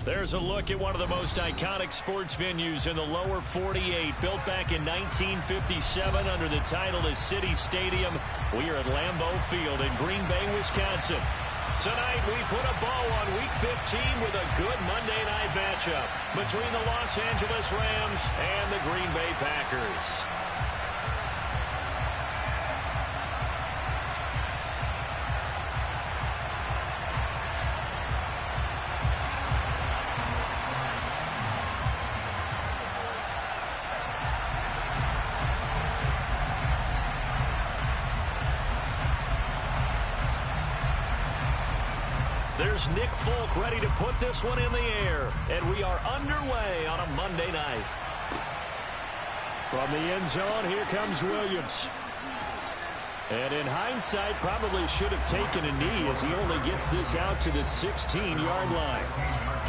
There's a look at one of the most iconic sports venues in the lower 48, built back in 1957 under the title of City Stadium. We are at Lambeau Field in Green Bay, Wisconsin. Tonight, we put a bow on Week 15 with a good Monday night matchup between the Los Angeles Rams and the Green Bay Packers. There's Nick Folk ready to put this one in the air. And we are underway on a Monday night. From the end zone, here comes Williams. And in hindsight, probably should have taken a knee as he only gets this out to the 16-yard line.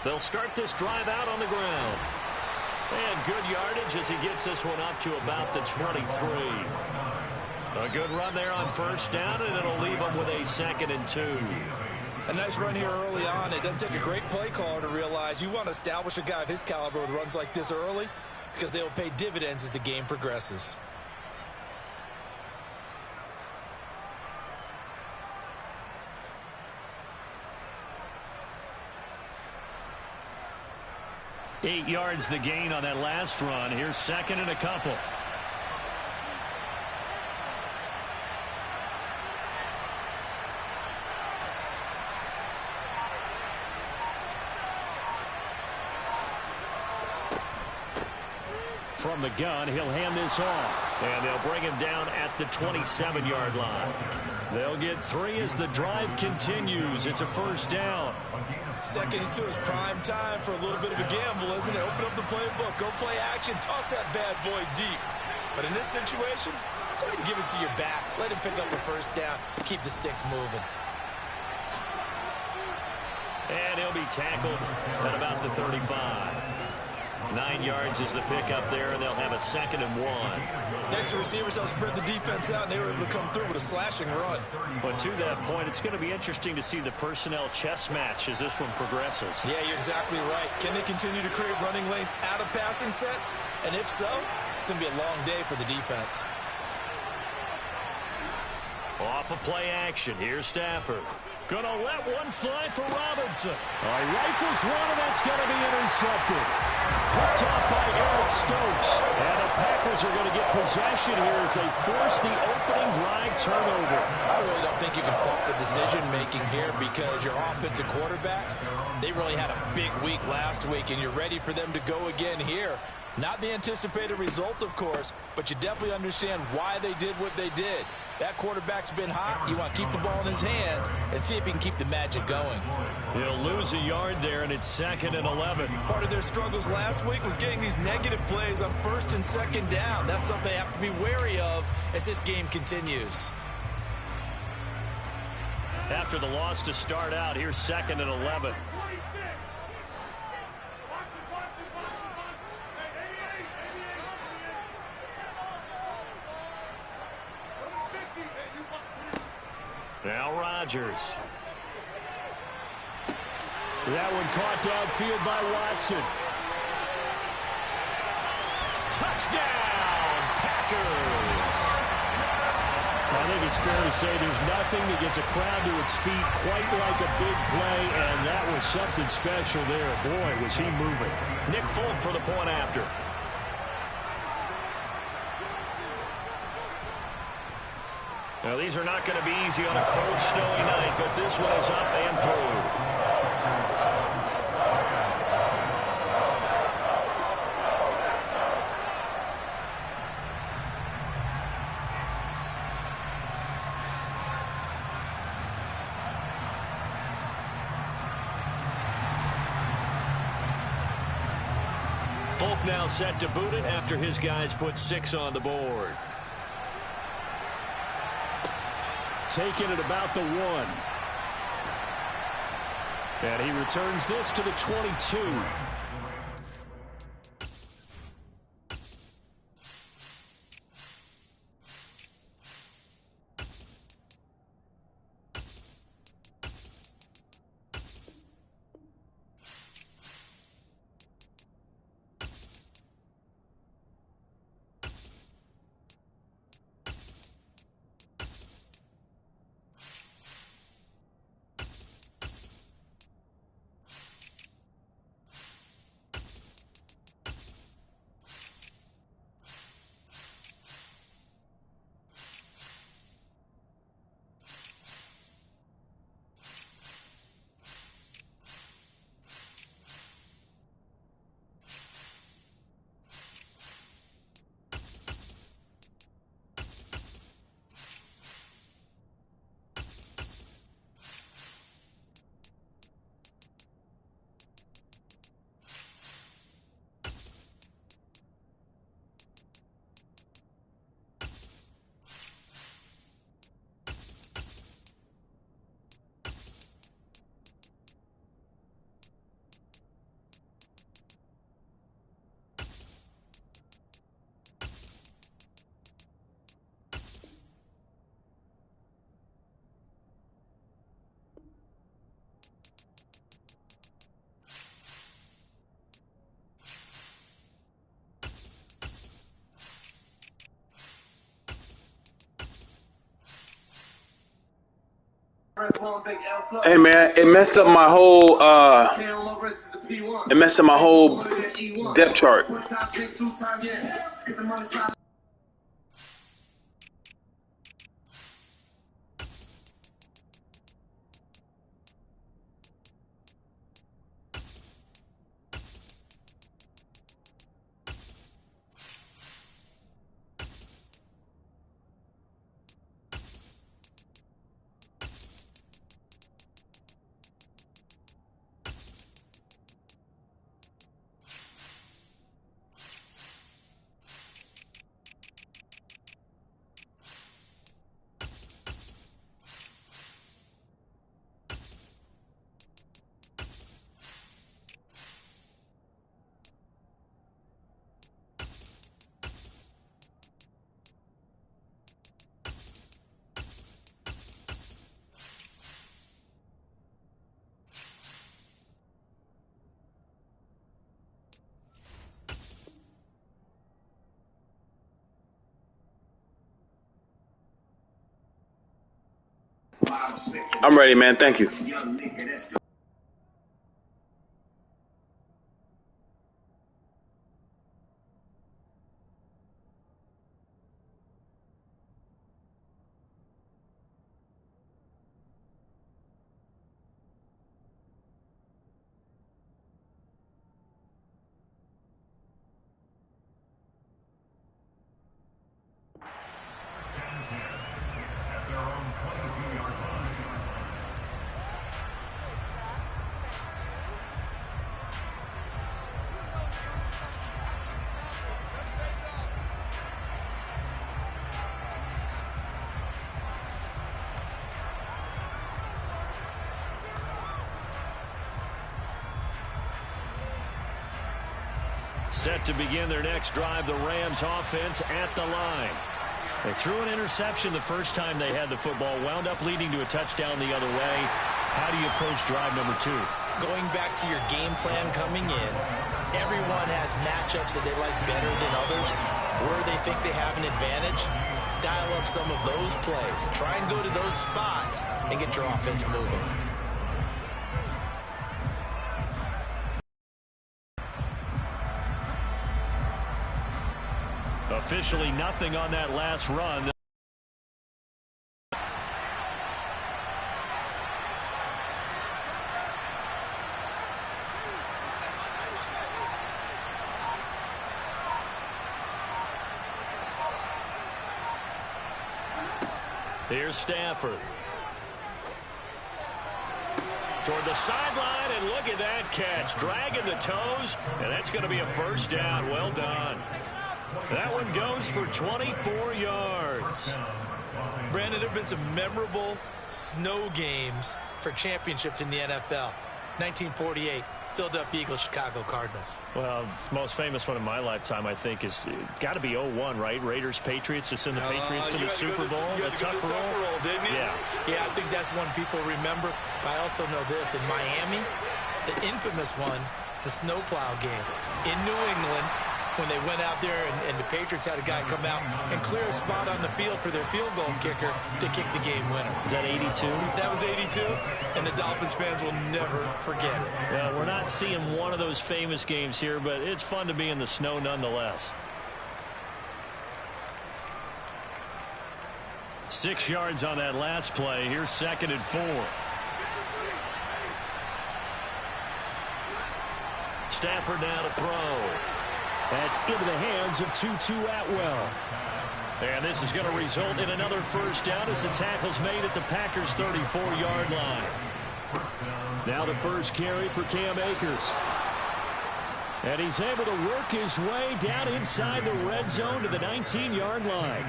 They'll start this drive out on the ground. And good yardage as he gets this one up to about the 23. A good run there on first down, and it'll leave them with a 2nd and 2. A nice run here early on. It doesn't take a great play caller to realize you want to establish a guy of his caliber with runs like this early because they will pay dividends as the game progresses. Eight yards the gain on that last run. Here's 2nd and a couple. From the gun, he'll hand this off. And they'll bring him down at the 27-yard line. They'll get 3 as the drive continues. It's a first down. 2nd and 2 is prime time for a little bit of a gamble, isn't it? Open up the playbook, go play action, toss that bad boy deep. But in this situation, go ahead and give it to your back. Let him pick up the first down. Keep the sticks moving. And he'll be tackled at about the 35. 9 yards is the pickup there, and they'll have a 2nd and 1. Next, the receivers help spread the defense out, and they were able to come through with a slashing run. But to that point, it's going to be interesting to see the personnel chess match as this one progresses. Yeah, you're exactly right. Can they continue to create running lanes out of passing sets? And if so, it's going to be a long day for the defense. Off of play action, here's Stafford. Gonna let one fly for Robinson. Rifles one, and that's going to be intercepted. Picked off by Eric Stokes. And the Packers are going to get possession here as they force the opening drive turnover. I really don't think you can fault the decision-making here because your offensive quarterback, they really had a big week last week, and you're ready for them to go again here. Not the anticipated result, of course, but you definitely understand why they did what they did. That quarterback's been hot. You want to keep the ball in his hands and see if he can keep the magic going. He'll lose a yard there, and it's 2nd and 11. Part of their struggles last week was getting these negative plays on 1st and 2nd down. That's something they have to be wary of as this game continues. After the loss to start out, here's 2nd and 11. Now Rodgers. That one caught downfield by Watson. Touchdown, Packers! I think it's fair to say there's nothing that gets a crowd to its feet quite like a big play, and that was something special there. Boy, was he moving. Nick Folk for the point after. Now, these are not going to be easy on a cold, snowy night, but this one is up and through. Folk now set to boot it after his guys put 6 on the board. Taking it about the 1. And he returns this to the 22. Hey man, it messed up my whole depth chart. I'm ready, man. Thank you. Set to begin their next drive, the Rams offense at the line. They threw an interception the first time they had the football, wound up leading to a touchdown the other way. How do you approach drive number 2? Going back to your game plan coming in, everyone has matchups that they like better than others. Where they think they have an advantage, dial up some of those plays. Try and go to those spots and get your offense moving. Officially nothing on that last run. Here's Stafford. toward the sideline, and look at that catch. Dragging the toes, and that's going to be a first down. Well done. That one goes for 24 yards. Brandon, there have been some memorable snow games for championships in the NFL. 1948. Philadelphia Eagles, Chicago Cardinals. Well, the most famous one in my lifetime, I think, is got to be 0-1, right? Raiders, Patriots, to send the Patriots to the Super Bowl. The Tuck roll, didn't you? Yeah. Yeah, I think that's one people remember. But I also know this. In Miami, the infamous one, the snowplow game. In New England, when they went out there and the Patriots had a guy come out and clear a spot on the field for their field goal kicker to kick the game winner. Is that 82? That was 82, and the Dolphins fans will never forget it. Well, we're not seeing one of those famous games here, but it's fun to be in the snow nonetheless. 6 yards on that last play. Here's 2nd and 4. Stafford now to throw. That's into the hands of Tutu Atwell. And this is going to result in another first down as the tackle's made at the Packers' 34-yard line. Now the first carry for Cam Akers. And he's able to work his way down inside the red zone to the 19-yard line.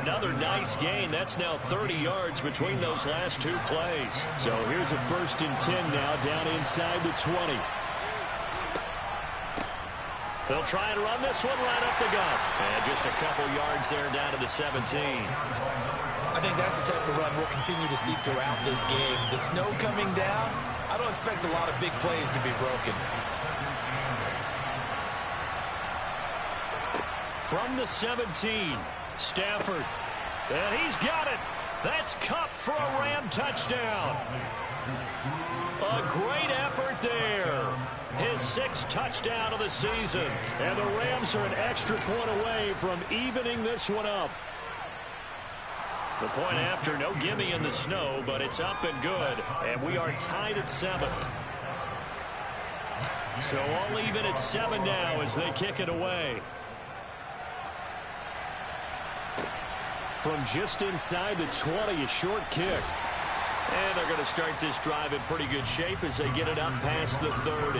Another nice gain. That's now 30 yards between those last two plays. So here's a 1st and 10 now down inside the 20. They'll try and run this one right up the gut. And just a couple yards there down to the 17. I think that's the type of run we'll continue to see throughout this game. The snow coming down, I don't expect a lot of big plays to be broken. From the 17, Stafford. And he's got it. That's Kupp for a Ram touchdown. A great effort there. His 6th touchdown of the season. And the Rams are an extra point away from evening this one up. The point after, no gimme in the snow, but it's up and good. And we are tied at 7. So all even at 7 now as they kick it away. From just inside the 20, a short kick. And they're going to start this drive in pretty good shape as they get it up past the 30.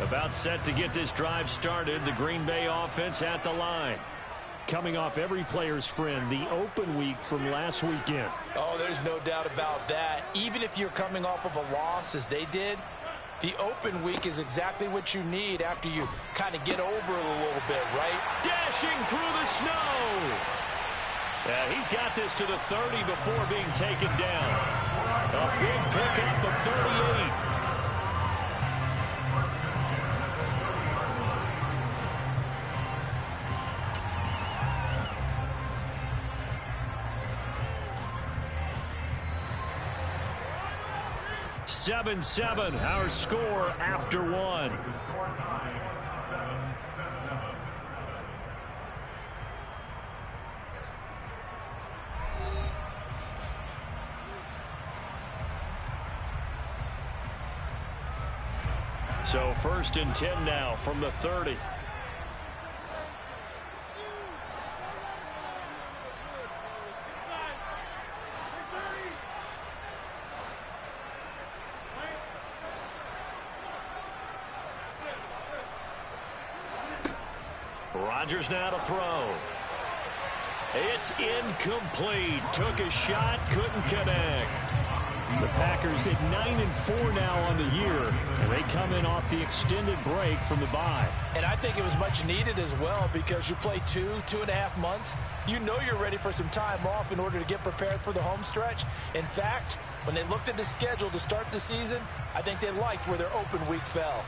About set to get this drive started. The Green Bay offense at the line. Coming off every player's friend, the open week from last weekend. Oh, there's no doubt about that. Even if you're coming off of a loss as they did, the open week is exactly what you need after you kind of get over it a little bit, right? Dashing through the snow. Yeah, he's got this to the 30 before being taken down. A big pickup of 38. (7-7) our score after 1. So 1st and 10 now from the 30. Rodgers now to throw. It's incomplete. Took a shot, couldn't connect. The Packers at 9-4 now on the year, and they come in off the extended break from the bye. And I think it was much needed as well because you play 2.5 months. You know you're ready for some time off in order to get prepared for the home stretch. In fact, when they looked at the schedule to start the season, I think they liked where their open week fell.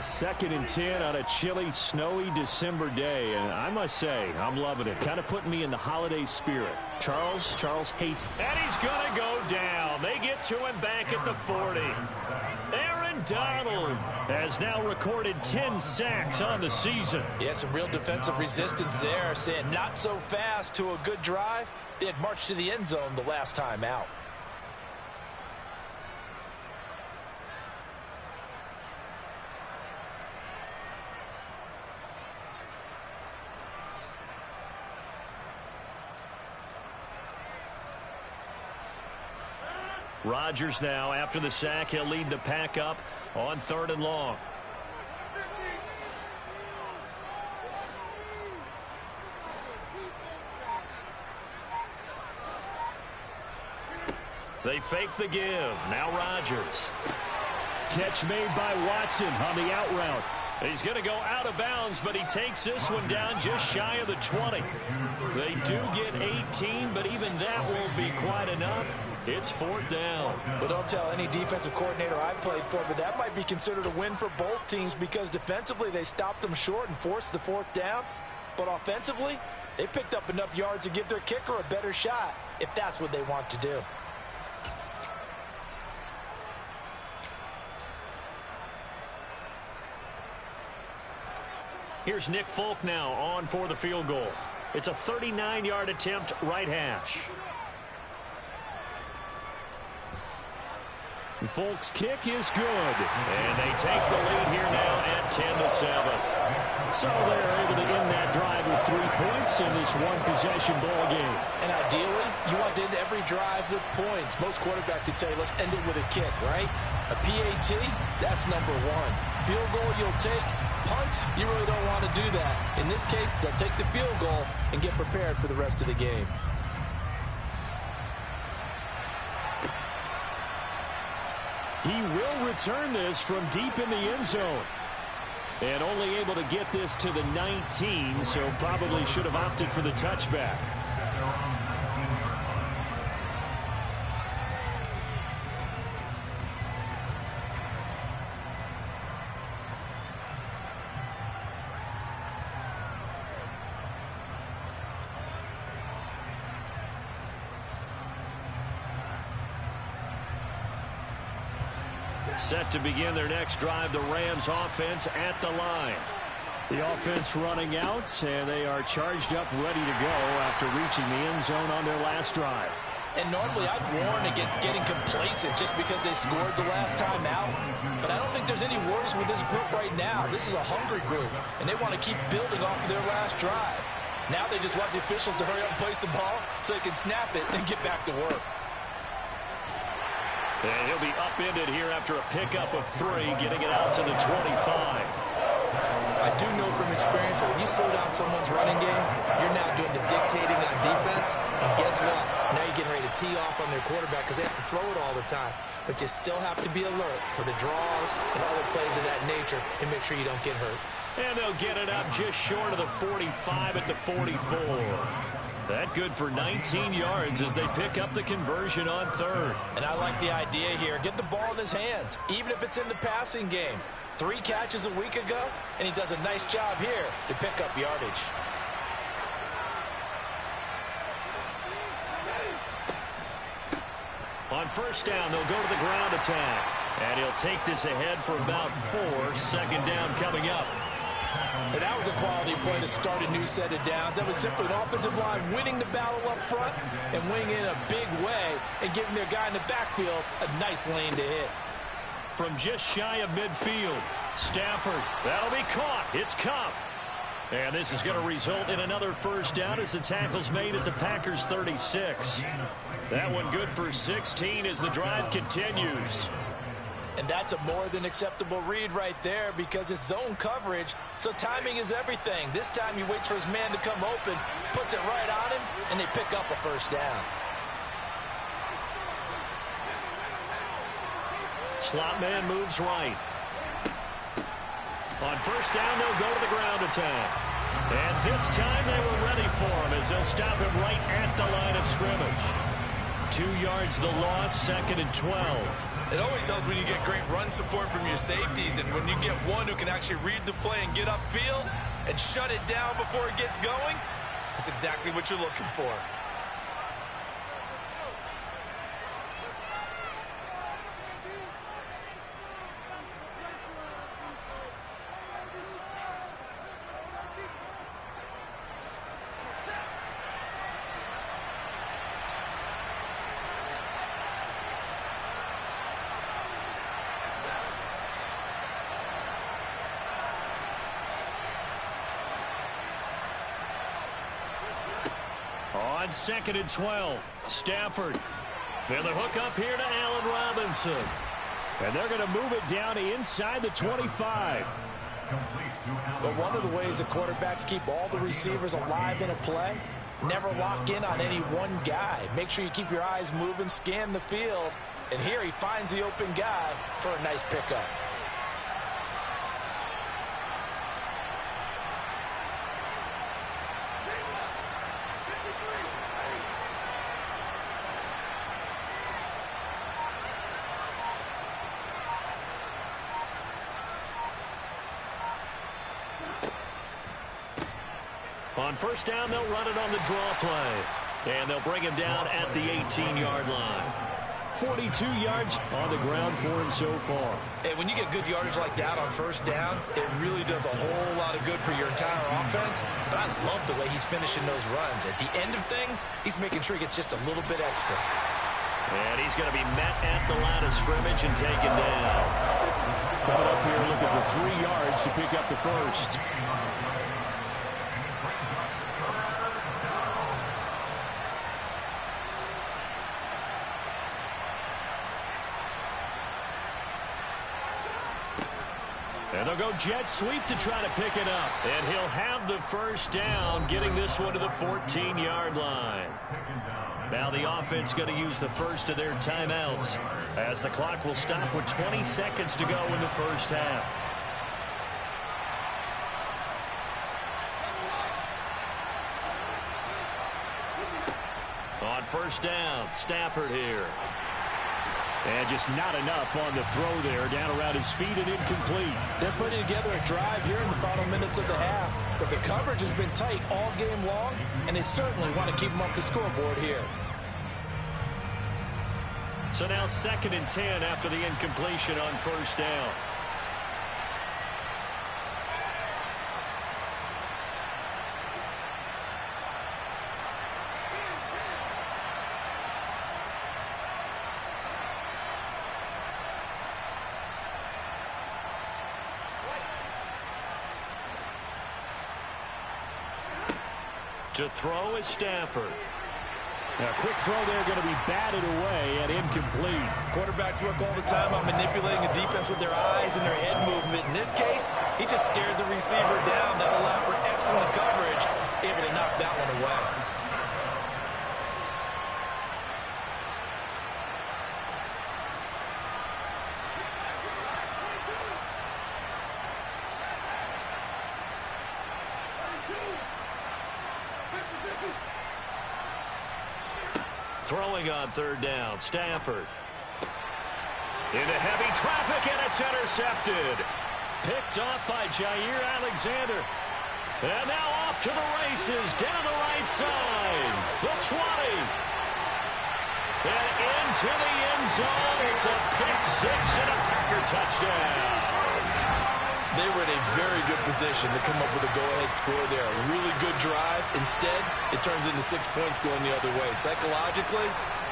2nd and 10 on a chilly, snowy December day. And I must say, I'm loving it. Kind of putting me in the holiday spirit. Charles hates it. And he's going to go down. They get to him back at the 40. Aaron Donald has now recorded 10 sacks on the season. Yeah, some real defensive resistance there, saying not so fast to a good drive. They had marched to the end zone the last time out. Rodgers now, after the sack, he'll lead the pack up on 3rd and long. They fake the give. Now Rodgers. Catch made by Watson on the out route. He's going to go out of bounds, but he takes this one down just shy of the 20. They do get 18, but even that won't be quite enough. It's 4th down. But don't tell any defensive coordinator I've played for, but that might be considered a win for both teams because defensively they stopped them short and forced the 4th down. But offensively, they picked up enough yards to give their kicker a better shot if that's what they want to do. Here's Nick Folk now on for the field goal. It's a 39-yard attempt, right hash. Folk's kick is good. And they take the lead here now at 10-7. So they're able to end that drive with 3 points in this one-possession ball game. And ideally, you want to end every drive with points. Most quarterbacks would tell you, let's end it with a kick, right? A PAT, that's number 1. Field goal you'll take. Punts, you really don't want to do that. In this case, they'll take the field goal and get prepared for the rest of the game. He will return this from deep in the end zone. And only able to get this to the 19, so probably should have opted for the touchback. Set to begin their next drive, the Rams offense at the line. The offense running out, and they are charged up, ready to go after reaching the end zone on their last drive. And normally I'd warn against getting complacent just because they scored the last time out. But I don't think there's any worries with this group right now. This is a hungry group, and they want to keep building off of their last drive. Now they just want the officials to hurry up and place the ball so they can snap it and get back to work. And he'll be upended here after a pickup of 3, getting it out to the 25. I do know from experience that when you slow down someone's running game, you're now doing the dictating on defense. And guess what? Now you're getting ready to tee off on their quarterback because they have to throw it all the time. But you still have to be alert for the draws and other plays of that nature and make sure you don't get hurt. And they'll get it up just short of the 45 at the 44. That good for 19 yards as they pick up the conversion on 3rd. And I like the idea here. Get the ball in his hands, even if it's in the passing game. 3 catches a week ago, and he does a nice job here to pick up yardage. On 1st down, they'll go to the ground attack. And he'll take this ahead for about 4. 2nd down coming up. And that was a quality play to start a new set of downs. That was simply an offensive line winning the battle up front and winning in a big way and giving their guy in the backfield a nice lane to hit. From just shy of midfield, Stafford, that'll be caught. It's Kupp. And this is going to result in another 1st down as the tackle's made at the Packers' 36. That one good for 16 as the drive continues. And that's a more than acceptable read right there because it's zone coverage, so timing is everything. This time he waits for his man to come open, puts it right on him, and they pick up a 1st down. Slot man moves right. On 1st down, they'll go to the ground attack. And this time they were ready for him as they'll stop him right at the line of scrimmage. 2 yards the loss, 2nd and 12. It always helps when you get great run support from your safeties, and when you get one who can actually read the play and get upfield and shut it down before it gets going, that's exactly what you're looking for. On 2nd and 12, Stafford. And the hook up here to Allen Robinson. And they're going to move it down to inside the 25. But one of the ways the quarterbacks keep all the receivers alive in a play, never lock in on any one guy. Make sure you keep your eyes moving, scan the field. And here he finds the open guy for a nice pickup. On first down, they'll run it on the draw play. And they'll bring him down at the 18-yard line. 42 yards on the ground for him so far. Hey, when you get good yardage like that on first down, it really does a whole lot of good for your entire offense. But I love the way he's finishing those runs. At the end of things, he's making sure he gets just a little bit extra. And he's going to be met at the line of scrimmage and taken down. Coming up here looking for 3 yards to pick up the first. And they'll go jet sweep to try to pick it up. And he'll have the first down, getting this one to the 14-yard line. Now the offense going to use the first of their timeouts, as the clock will stop with 20 seconds to go in the first half. On first down, Stafford here. And just not enough on the throw there. Down around his feet and incomplete. They're putting together a drive here in the final minutes of the half. But the coverage has been tight all game long, and they certainly want to keep them off the scoreboard here. So now 2nd and 10 after the incompletion on first down. To throw is Stafford. Now, a quick throw there going to be batted away and incomplete. Quarterbacks work all the time on manipulating a defense with their eyes and their head movement. In this case, he just stared the receiver down. That allowed for excellent coverage, able to knock that one away. Throwing on third down, Stafford. Into heavy traffic, and it's intercepted. Picked off by Jair Alexander. And now off to the races, down the right side. The 20. And into the end zone. It's a pick six and a Packer touchdown. They were in a very good position to come up with a go-ahead score there. A really good drive. Instead, it turns into 6 points going the other way. Psychologically,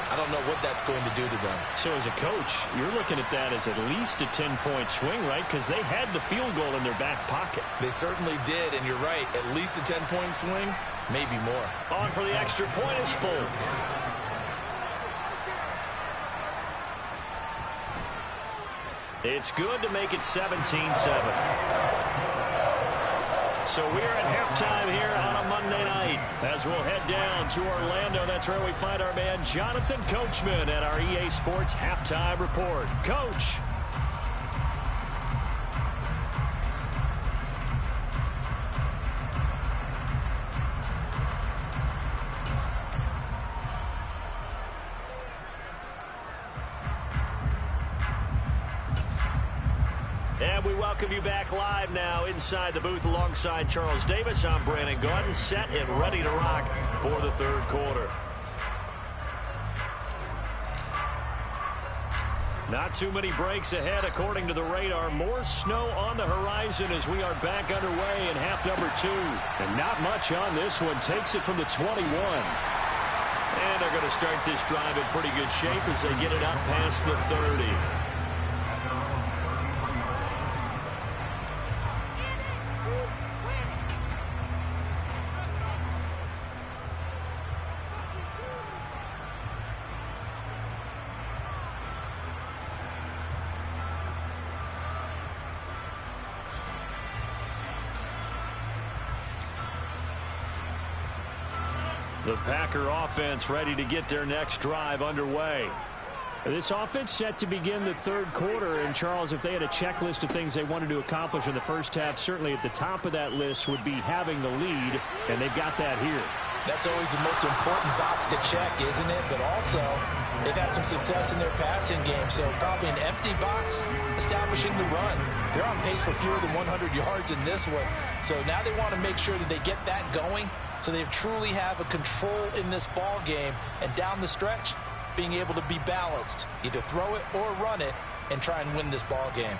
I don't know what that's going to do to them. So as a coach, you're looking at that as at least a 10-point swing, right? Because they had the field goal in their back pocket. They certainly did, and you're right. At least a 10-point swing, maybe more. On for the extra point is Folk. It's good to make it 17-7. So we're at halftime here on a Monday night as we'll head down to Orlando. That's where we find our man Jonathan Coachman at our EA Sports Halftime Report. Coach. And we welcome you back live now inside the booth alongside Charles Davis. I'm Brandon Gaudin, set and ready to rock for the third quarter. Not too many breaks ahead according to the radar. More snow on the horizon as we are back underway in half number 2. And not much on this one. Takes it from the 21. And they're going to start this drive in pretty good shape as they get it up past the 30. The Packer offense ready to get their next drive underway. This offense set to begin the third quarter. And, Charles, if they had a checklist of things they wanted to accomplish in the first half, certainly at the top of that list would be having the lead, and they've got that here. That's always the most important box to check, isn't it? But also, they've had some success in their passing game, so probably an empty box establishing the run. They're on pace for fewer than 100 yards in this one. So now they want to make sure that they get that going so they truly have a control in this ball game, and down the stretch, being able to be balanced. Either throw it or run it and try and win this ball game.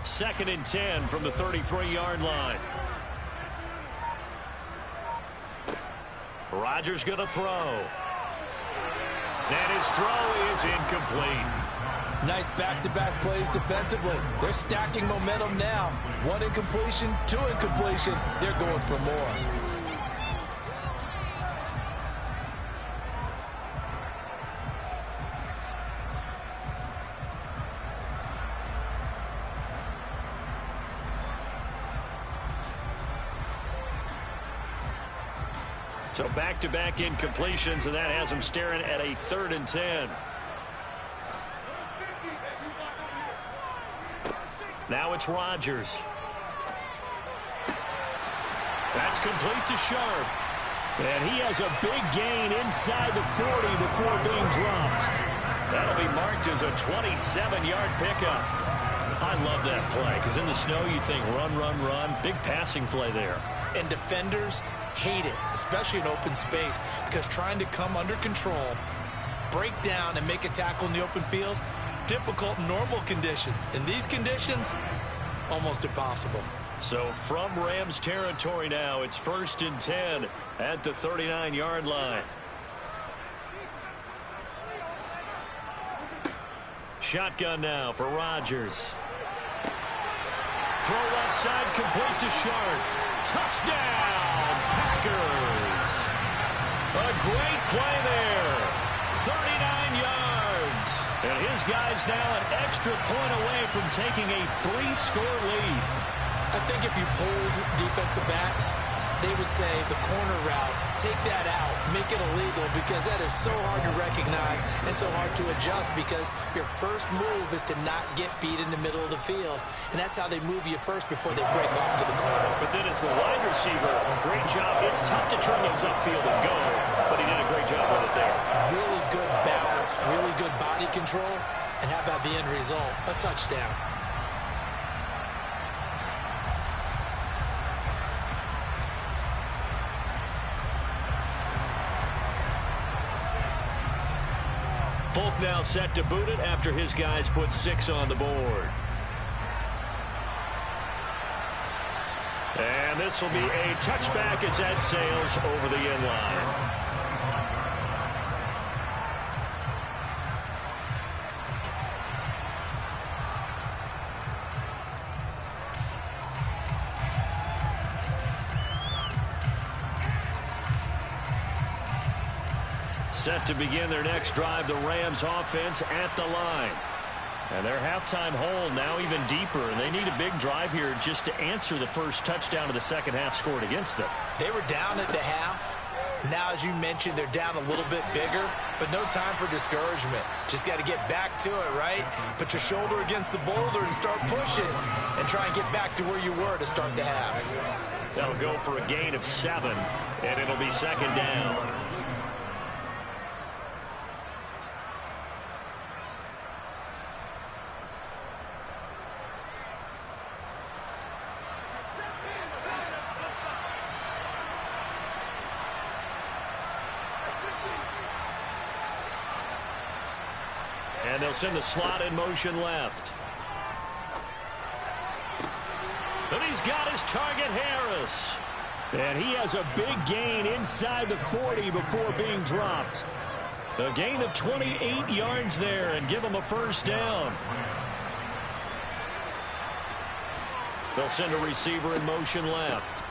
Second and 10 from the 33-yard line. Rodgers going to throw. And his throw is incomplete. Nice back-to-back plays defensively. They're stacking momentum now. 1 incompletion, 2 incompletion. They're going for more. So back-to-back incompletions, and that has them staring at a 3rd and 10. Now it's Rodgers. That's complete to Sharp. And he has a big gain inside the 40 before being dropped. That'll be marked as a 27-yard pickup. I love that play because in the snow you think run, run, run. Big passing play there. And defenders hate it, especially in open space, because trying to come under control, break down, and make a tackle in the open field, difficult in normal conditions. In these conditions, almost impossible. So from Rams territory now, it's 1st and 10 at the 39-yard line. Shotgun now for Rodgers. Throw left side, complete to Sharp. Touchdown, Packers. A great play there. 39 yards. And his guys now an extra point away from taking a 3-score lead. I think if you polled defensive backs, they would say the corner route, take that out, make it illegal, because that is so hard to recognize and so hard to adjust, because your first move is to not get beat in the middle of the field. And that's how they move you first before they break off to the corner. But then as the wide receiver, great job. It's tough to turn those upfield and go, but he did a great job with it there. Really good balance, really good body control, and how about the end result? A touchdown. Folk now set to boot it after his guys put 6 on the board. And this will be a touchback as that sails over the end line. Set to begin their next drive, the Rams offense at the line. And their halftime hole now even deeper, and they need a big drive here just to answer the first touchdown of the second half scored against them. They were down at the half. Now, as you mentioned, they're down a little bit bigger, but no time for discouragement. Just got to get back to it, right? Put your shoulder against the boulder and start pushing, and try and get back to where you were to start the half. They'll go for a gain of 7, and it'll be second down. And they'll send the slot in motion left. And he's got his target, Harris. And he has a big gain inside the 40 before being dropped. A gain of 28 yards there and give him a first down. They'll send a receiver in motion left.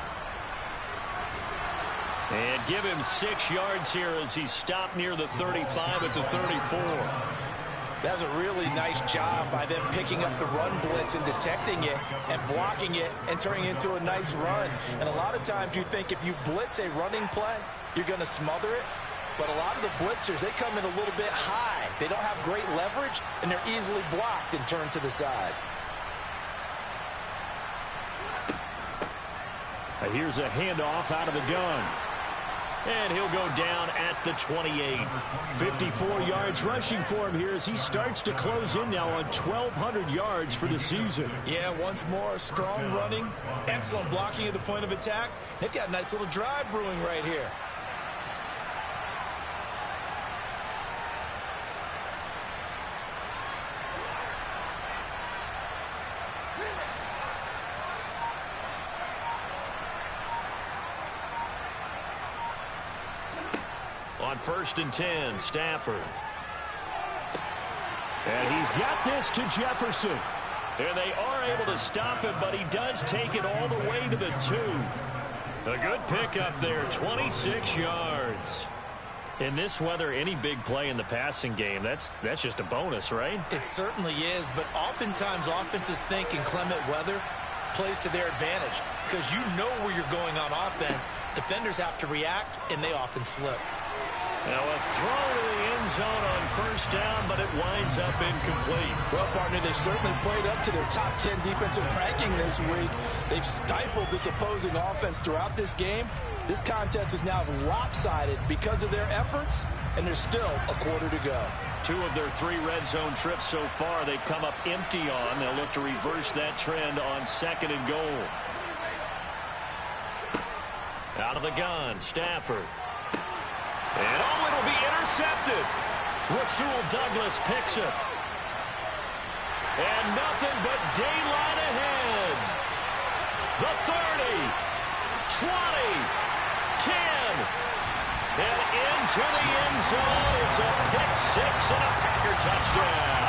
And give him 6 yards here as he's stopped near the 35 at the 34. That's a really nice job by them picking up the run blitz and detecting it and blocking it and turning it into a nice run. And a lot of times you think if you blitz a running play, you're going to smother it. But a lot of the blitzers, they come in a little bit high. They don't have great leverage, and they're easily blocked and turned to the side. Here's a handoff out of the gun. And he'll go down at the 28. 54 yards rushing for him here as he starts to close in now on 1,200 yards for the season. Yeah, once more, strong running, excellent blocking at the point of attack. They've got a nice little drive brewing right here. On 1st and 10, Stafford. And he's got this to Jefferson. And they are able to stop him, but he does take it all the way to the 2. A good pickup there, 26 yards. In this weather, any big play in the passing game, that's just a bonus, right? It certainly is, but oftentimes offenses think in clement weather plays to their advantage because you know where you're going on offense. Defenders have to react, and they often slip. Now a throw to the end zone on 1st down, but it winds up incomplete. Well, partner, they've certainly played up to their top 10 defensive ranking this week. They've stifled this opposing offense throughout this game. This contest is now lopsided because of their efforts, and there's still a quarter to go. 2 of their 3 red zone trips so far they've come up empty on. They'll look to reverse that trend on 2nd and goal. Out of the gun, Stafford. And it'll be intercepted. Rasul Douglas picks it. And nothing but daylight ahead. The 30, 20, 10. And into the end zone. It's a pick 6 and a Packer touchdown.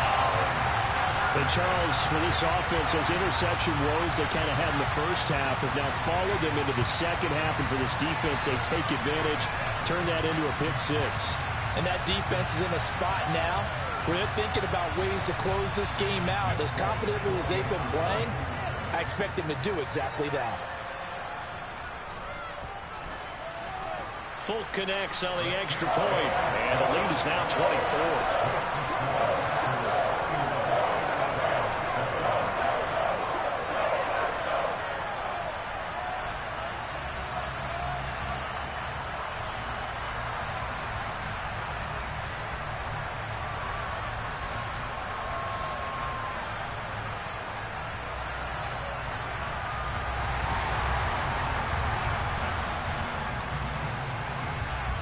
And Charles, for this offense, those interception woes they kind of had in the first half have now followed them into the second half. And for this defense, they take advantage, turn that into a pick 6. And that defense is in a spot now where they're thinking about ways to close this game out. As confidently as they've been playing, I expect them to do exactly that. Folk connects on the extra point, and the lead is now 24.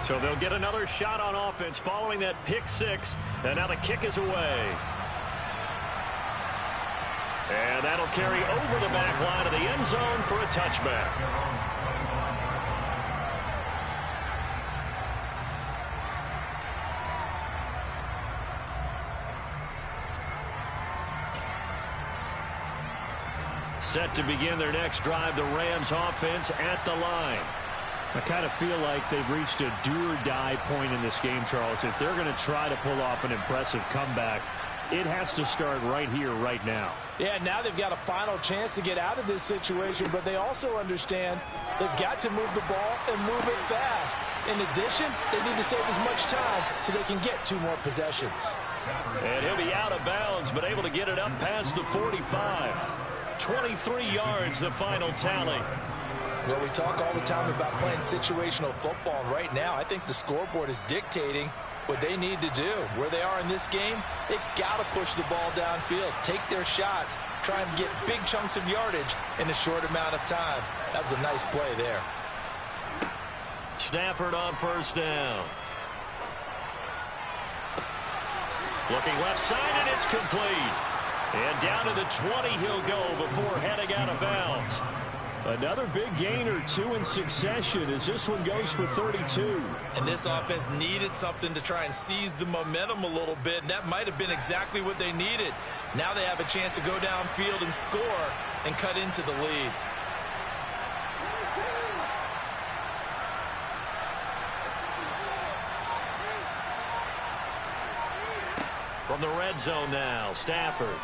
So they'll get another shot on offense following that pick 6. And now the kick is away. And that'll carry over the back line of the end zone for a touchback. Set to begin their next drive, the Rams offense at the line. I kind of feel like they've reached a do-or-die point in this game, Charles. If they're going to try to pull off an impressive comeback, it has to start right here, right now. Yeah, now they've got a final chance to get out of this situation, but they also understand they've got to move the ball and move it fast. In addition, they need to save as much time so they can get 2 more possessions. And he'll be out of bounds, but able to get it up past the 45. 23 yards, the final tally. Well, we talk all the time about playing situational football, and right now I think the scoreboard is dictating what they need to do. Where they are in this game, they've got to push the ball downfield, take their shots, try and get big chunks of yardage in a short amount of time. That was a nice play there. Stafford on first down. Looking left side, and it's complete. And down to the 20 he'll go before heading out of bounds. Another big gain or two in succession as this one goes for 32. And this offense needed something to try and seize the momentum a little bit, and that might have been exactly what they needed. Now they have a chance to go downfield and score and cut into the lead. From the red zone now, Stafford.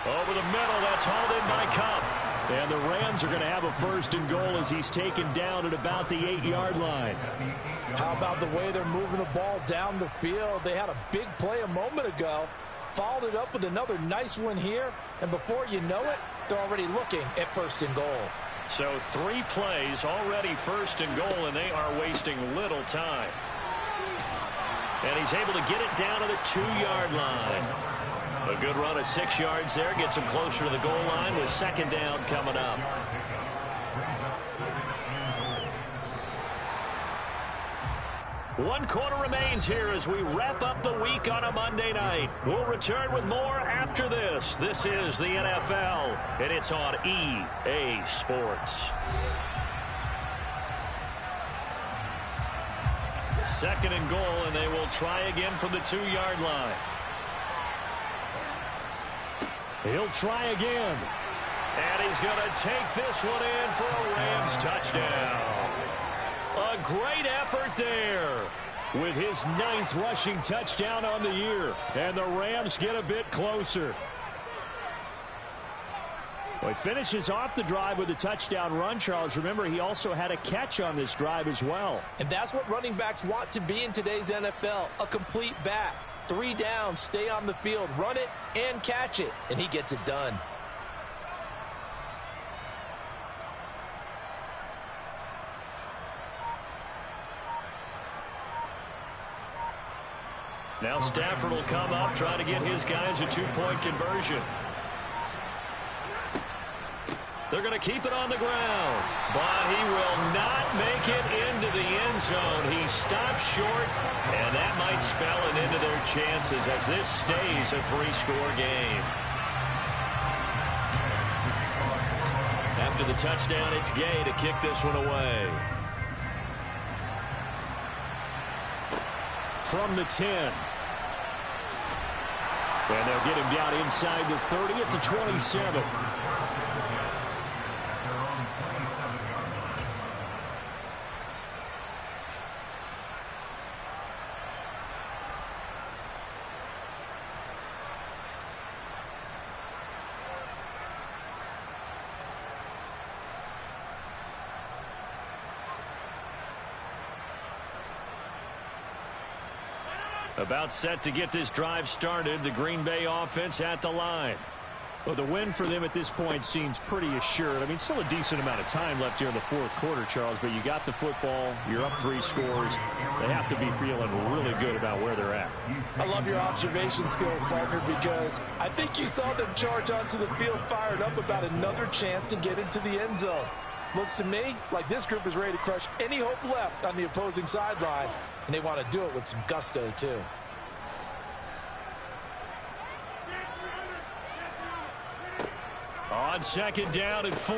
Over the middle, that's hauled in by Kupp. And the Rams are going to have a first and goal as he's taken down at about the 8-yard line. How about the way they're moving the ball down the field? They had a big play a moment ago, followed it up with another nice one here, and before you know it, they're already looking at first and goal. So 3 plays already first and goal, and they are wasting little time. And he's able to get it down to the 2-yard line. A good run of 6 yards there. Gets him closer to the goal line with second down coming up. One quarter remains here as we wrap up the week on a Monday night. We'll return with more after this. This is the NFL, and it's on EA Sports. Second and goal, and they will try again from the 2-yard line. He'll try again. And he's going to take this one in for a Rams touchdown. A great effort there with his 9th rushing touchdown on the year. And the Rams get a bit closer. Well, he finishes off the drive with a touchdown run, Charles. Remember, he also had a catch on this drive as well. And that's what running backs want to be in today's NFL, a complete back. 3 downs, stay on the field, run it, and catch it. And he gets it done. Now Stafford will come up, trying to get his guys a 2-point conversion. They're going to keep it on the ground, but he will not make it into the end zone. He stops short, and that might spell an end to their chances as this stays a 3-score game. After the touchdown, it's Gay to kick this one away. From the 10. And they'll get him down inside the 30 at the 27. About set to get this drive started. The Green Bay offense at the line. Well, the win for them at this point seems pretty assured. I mean, still a decent amount of time left here in the 4th quarter, Charles, but you got the football. You're up 3 scores. They have to be feeling really good about where they're at. I love your observation skills, partner, because I think you saw them charge onto the field fired up about another chance to get into the end zone. Looks to me like this group is ready to crush any hope left on the opposing sideline, and they want to do it with some gusto, too. On second down and 4.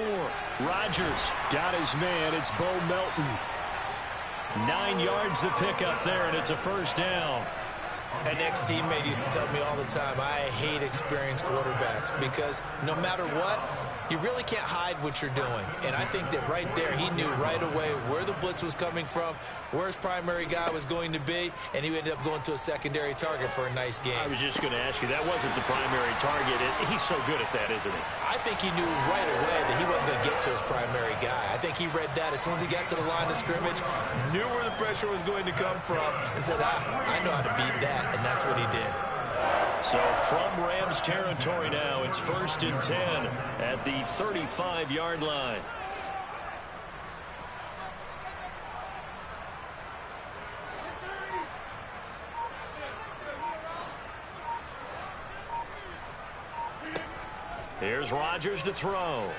Rodgers got his man. It's Bo Melton. 9 yards the pickup there, and it's a first down. An ex-teammate used to tell me all the time, I hate experienced quarterbacks because no matter what, you really can't hide what you're doing. And I think that right there, he knew right away where the blitz was coming from, where his primary guy was going to be, and he ended up going to a secondary target for a nice game. I was just going to ask you, that wasn't the primary target. He's so good at that, isn't he? I think he knew right away that he wasn't going to get to his primary guy. I think he read that as soon as he got to the line of scrimmage, knew where the pressure was going to come from, and said, I know how to beat that, and that's what he did. So from Rams territory now, it's 1st and 10 at the 35-yard line. Here's Rodgers to throw.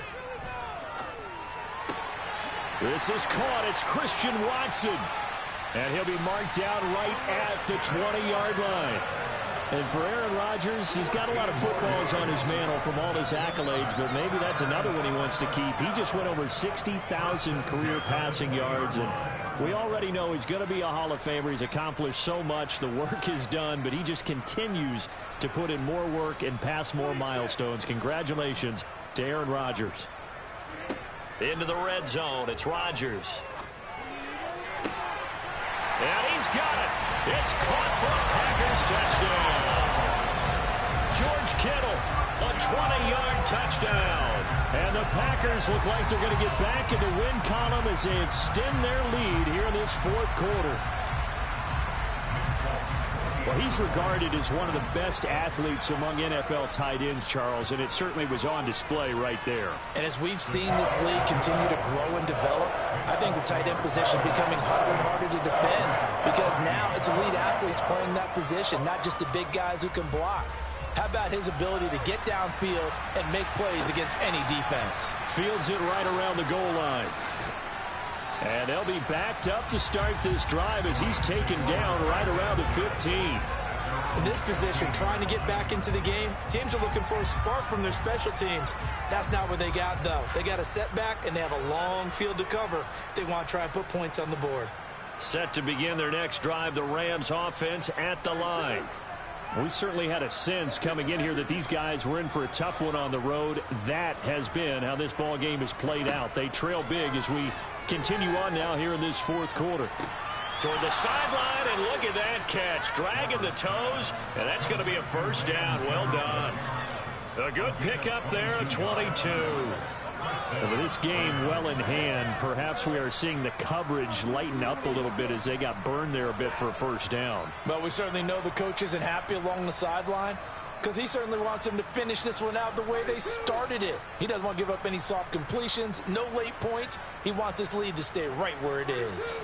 This is caught. It's Christian Watson. And he'll be marked down right at the 20-yard line. And for Aaron Rodgers, he's got a lot of footballs on his mantle from all his accolades, but maybe that's another one he wants to keep. He just went over 60,000 career passing yards, and we already know he's going to be a Hall of Famer. He's accomplished so much. The work is done, but he just continues to put in more work and pass more milestones. Congratulations to Aaron Rodgers. Into the red zone, it's Rodgers. And he's got it. It's caught for a Packers touchdown. George Kittle, a 20-yard touchdown. And the Packers look like they're going to get back in the win column as they extend their lead here in this fourth quarter. Well, he's regarded as one of the best athletes among NFL tight ends, Charles, and it certainly was on display right there. And as we've seen this league continue to grow and develop, I think the tight end position is becoming harder and harder to defend because now it's elite athletes playing that position, not just the big guys who can block. How about his ability to get downfield and make plays against any defense? Fields it right around the goal line. And they'll be backed up to start this drive as he's taken down right around the 15. In this position, trying to get back into the game, teams are looking for a spark from their special teams. That's not what they got, though. They got a setback, and they have a long field to cover if they want to try and put points on the board. Set to begin their next drive, the Rams offense at the line. We certainly had a sense coming in here that these guys were in for a tough one on the road. That has been how this ball game has played out. They trail big as we continue on now here in this fourth quarter. Toward the sideline, and look at that catch. Dragging the toes, and that's going to be a first down. Well done. A good pickup there, a 22. And with this game well in hand, perhaps we are seeing the coverage lighten up a little bit as they got burned there a bit for a first down. Well, we certainly know the coach isn't happy along the sideline because he certainly wants them to finish this one out the way they started it. He doesn't want to give up any soft completions, no late points. He wants this lead to stay right where it is.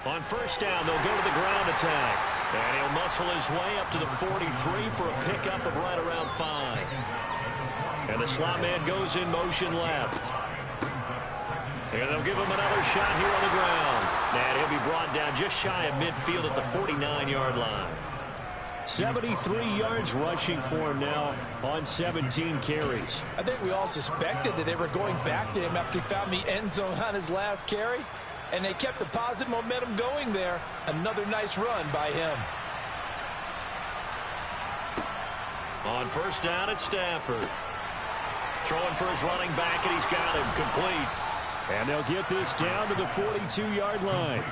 On first down, they'll go to the ground attack. And he'll muscle his way up to the 43 for a pickup of right around 5. And the slot man goes in motion left. And they'll give him another shot here on the ground. And he'll be brought down just shy of midfield at the 49-yard line. 73 yards rushing for him now on 17 carries. I think we all suspected that they were going back to him after he found the end zone on his last carry. And they kept the positive momentum going there. Another nice run by him. On first down, it's Stafford. Throwing for his running back, and he's got him complete. And they'll get this down to the 42-yard line.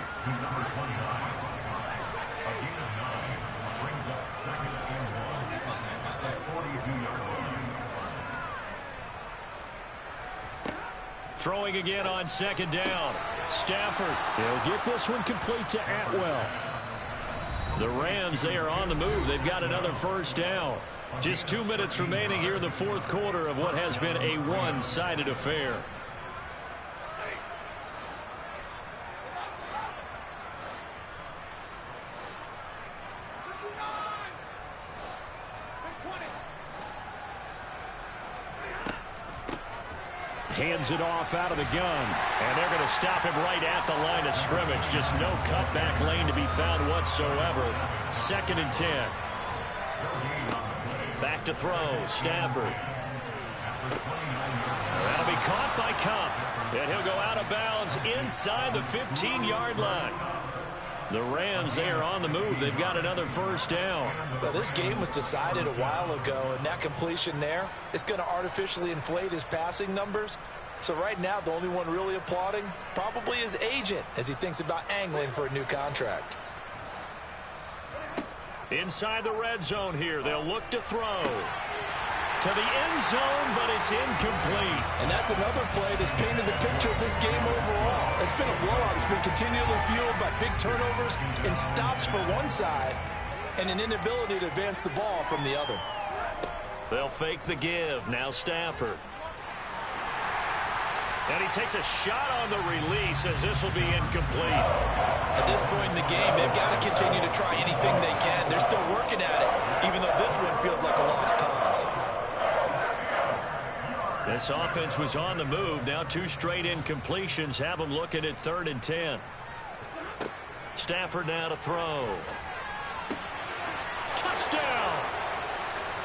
Throwing again on second down. Stafford. He'll get this one complete to Atwell. The Rams, they are on the move. They've got another first down. Just 2 minutes remaining here in the fourth quarter of what has been a one-sided affair. Hands it off out of the gun. And they're going to stop him right at the line of scrimmage. Just no cutback lane to be found whatsoever. 2nd and 10. Back to throw. Stafford. That'll be caught by Kupp. And he'll go out of bounds inside the 15-yard line. The Rams, they are on the move. They've got another first down. Well, this game was decided a while ago, and that completion there is going to artificially inflate his passing numbers. So right now, the only one really applauding probably his agent as he thinks about angling for a new contract. Inside the red zone here, they'll look to throw. to the end zone, but it's incomplete. And that's another play that's painted the picture of this game overall. It's been a blowout. It's been continually fueled by big turnovers and stops for one side and an inability to advance the ball from the other. They'll fake the give. Now Stafford. And he takes a shot on the release as this will be incomplete. At this point in the game, they've got to continue to try anything they can. They're still working at it, even though this one feels like a lost cause. This offense was on the move. Now 2 straight incompletions have them looking at 3rd and 10. Stafford now to throw. Touchdown!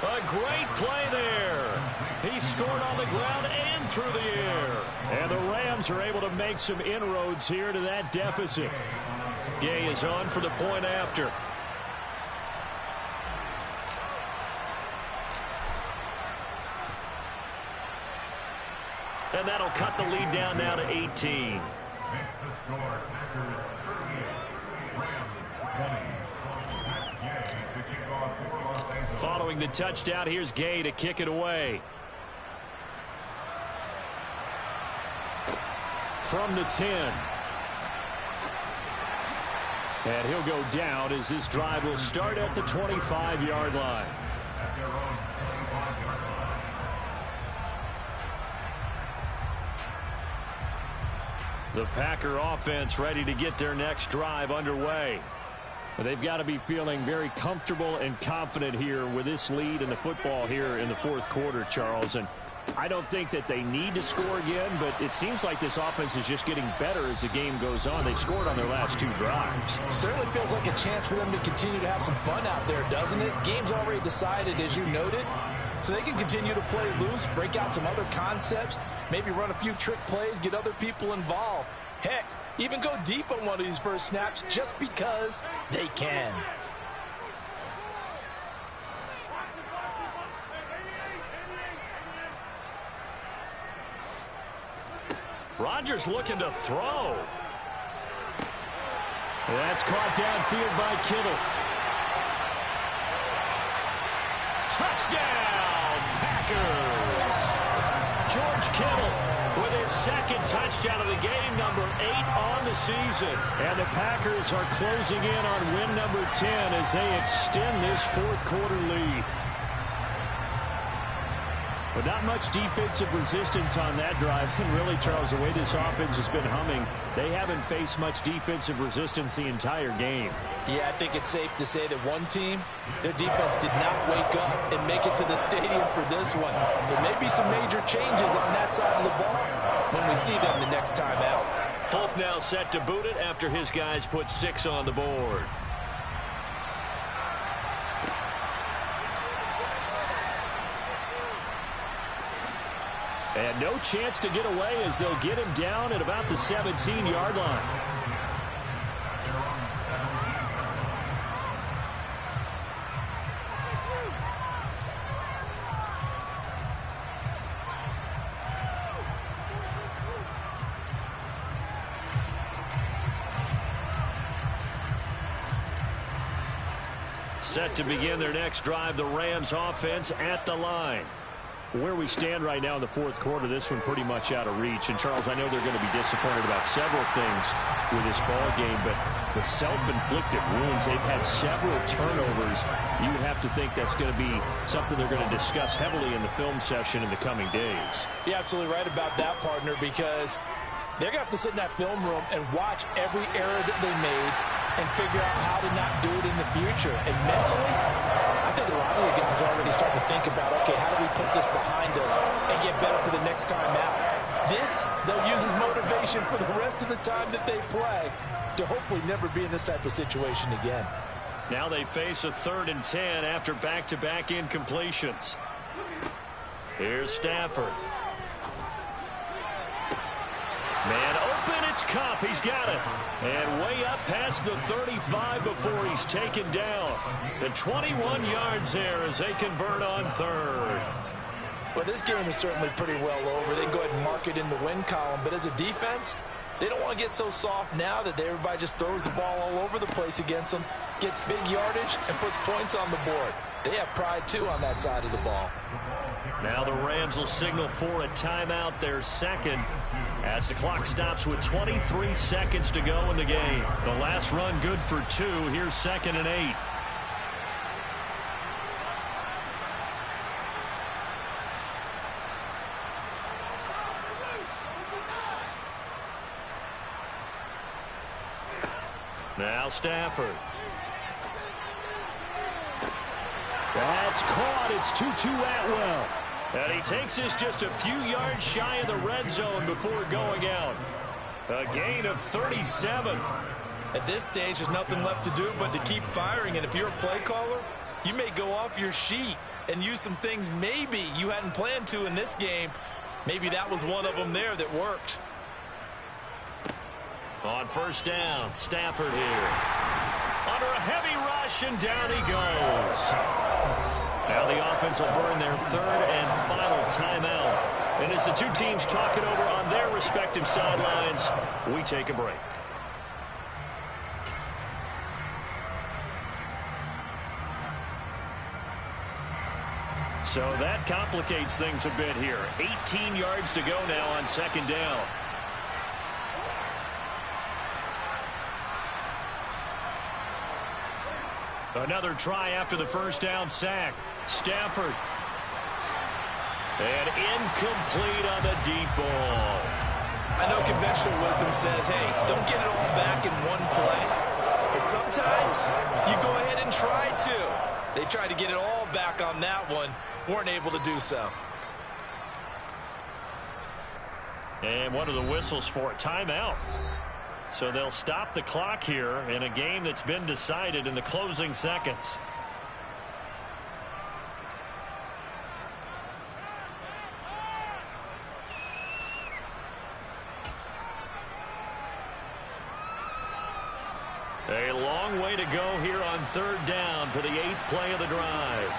A great play there. He scored on the ground and through the air. And the Rams are able to make some inroads here to that deficit. Gay is on for the point after. And that'll cut the lead down now to 18. Following the touchdown, here's Gay to kick it away. From the 10. And he'll go down as this drive will start at the 25-yard line. The Packer offense ready to get their next drive underway. But they've got to be feeling very comfortable and confident here with this lead in the football here in the 4th quarter, Charles. And I don't think that they need to score again, but it seems like this offense is just getting better as the game goes on. They've scored on their last 2 drives. Certainly feels like a chance for them to continue to have some fun out there, doesn't it? Game's already decided, as you noted, so they can continue to play loose, break out some other concepts, maybe run a few trick plays, get other people involved. Heck, even go deep on one of these first snaps just because they can. Rodgers looking to throw. That's caught downfield by Kittle. Touchdown, Packers! George Kittle with his 2nd touchdown of the game, number 8 on the season. And the Packers are closing in on win number 10 as they extend this 4th quarter lead. But not much defensive resistance on that drive. And really, Charles, the way this offense has been humming, they haven't faced much defensive resistance the entire game. Yeah, I think it's safe to say that one team, their defense did not wake up and make it to the stadium for this one. There may be some major changes on that side of the ball when we see them the next time out. Folk now set to boot it after his guys put 6 on the board. And no chance to get away as they'll get him down at about the 17-yard line. Set to begin their next drive, the Rams offense at the line. Where we stand right now in the 4th quarter, this one pretty much out of reach. And, Charles, I know they're going to be disappointed about several things with this ball game, but the self-inflicted wounds, they've had several turnovers. You would have to think that's going to be something they're going to discuss heavily in the film session in the coming days. You're absolutely right about that, partner, because they're going to have to sit in that film room and watch every error that they made and figure out how to not do it in the future. And mentally, I think a lot of the guys are already starting to think about, okay, how do we put this behind us and get better for the next time out? This, they'll use as motivation for the rest of the time that they play to hopefully never be in this type of situation again. Now they face a 3rd and 10 after back-to-back incompletions. Here's Stafford. Man open, it's Kupp. He's got it. And way up past the 35 before he's taken down. The 21 yards there as they convert on 3rd. Well, this game is certainly pretty well over. They can go ahead and mark it in the win column. But as a defense, they don't want to get so soft now that everybody just throws the ball all over the place against them, gets big yardage, and puts points on the board. They have pride, too, on that side of the ball. Now the Rams will signal for a timeout, their second, as the clock stops with 23 seconds to go in the game. The last run good for 2. Here's 2nd and 8. Now Stafford. That's caught. It's Tutu Atwell. And he takes this just a few yards shy of the red zone before going out. A gain of 37. At this stage, there's nothing left to do but to keep firing. And if you're a play caller, you may go off your sheet and use some things maybe you hadn't planned to in this game. Maybe that was one of them there that worked. On first down, Stafford here. Under a heavy rush, and down he goes. Now the offense will burn their 3rd and final timeout. And as the two teams talk it over on their respective sidelines, we take a break. So that complicates things a bit here. 18 yards to go now on 2nd down. Another try after the first down sack. Stafford. And incomplete on the deep ball. I know conventional wisdom says, hey, don't get it all back in one play. But sometimes you go ahead and try to. They tried to get it all back on that one. Weren't able to do so. And one of the whistles for a timeout. So they'll stop the clock here in a game that's been decided in the closing seconds. A long way to go here on 3rd down for the 8th play of the drive.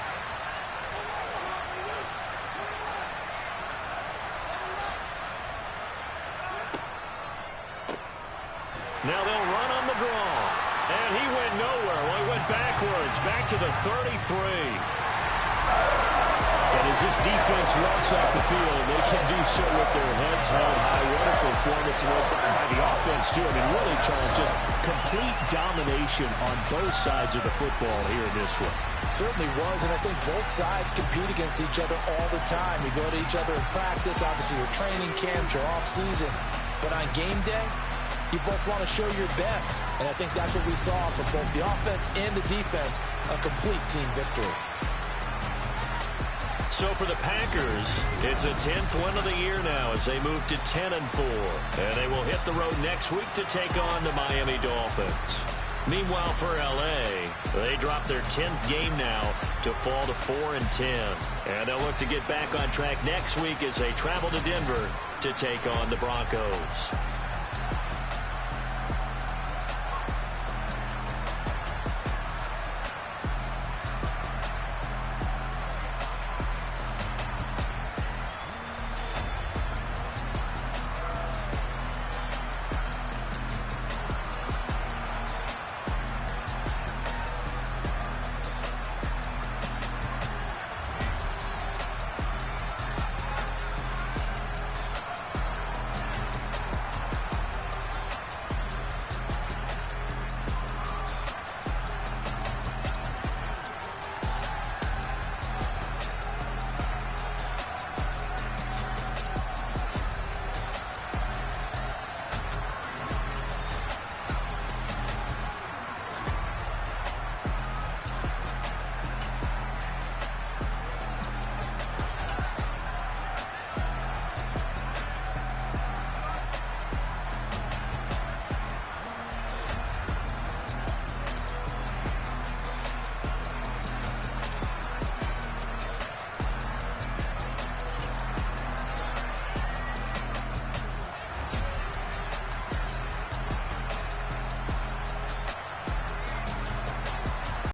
Now they'll run on the draw. And he went nowhere. Well, he went backwards, back to the 33. And as this defense walks off the field, they can do so with their heads held high. What a performance by the offense, too. I mean, really, Charles, just complete domination on both sides of the football here in this one. Certainly was, and I think both sides compete against each other all the time. You go to each other in practice, obviously your training camps, your off-season. But on game day, you both want to show your best, and I think that's what we saw from both the offense and the defense, a complete team victory. So for the Packers, it's a 10th win of the year now as they move to 10-4. And they will hit the road next week to take on the Miami Dolphins. Meanwhile, for L.A., they drop their 10th game now to fall to 4-10. And they'll look to get back on track next week as they travel to Denver to take on the Broncos.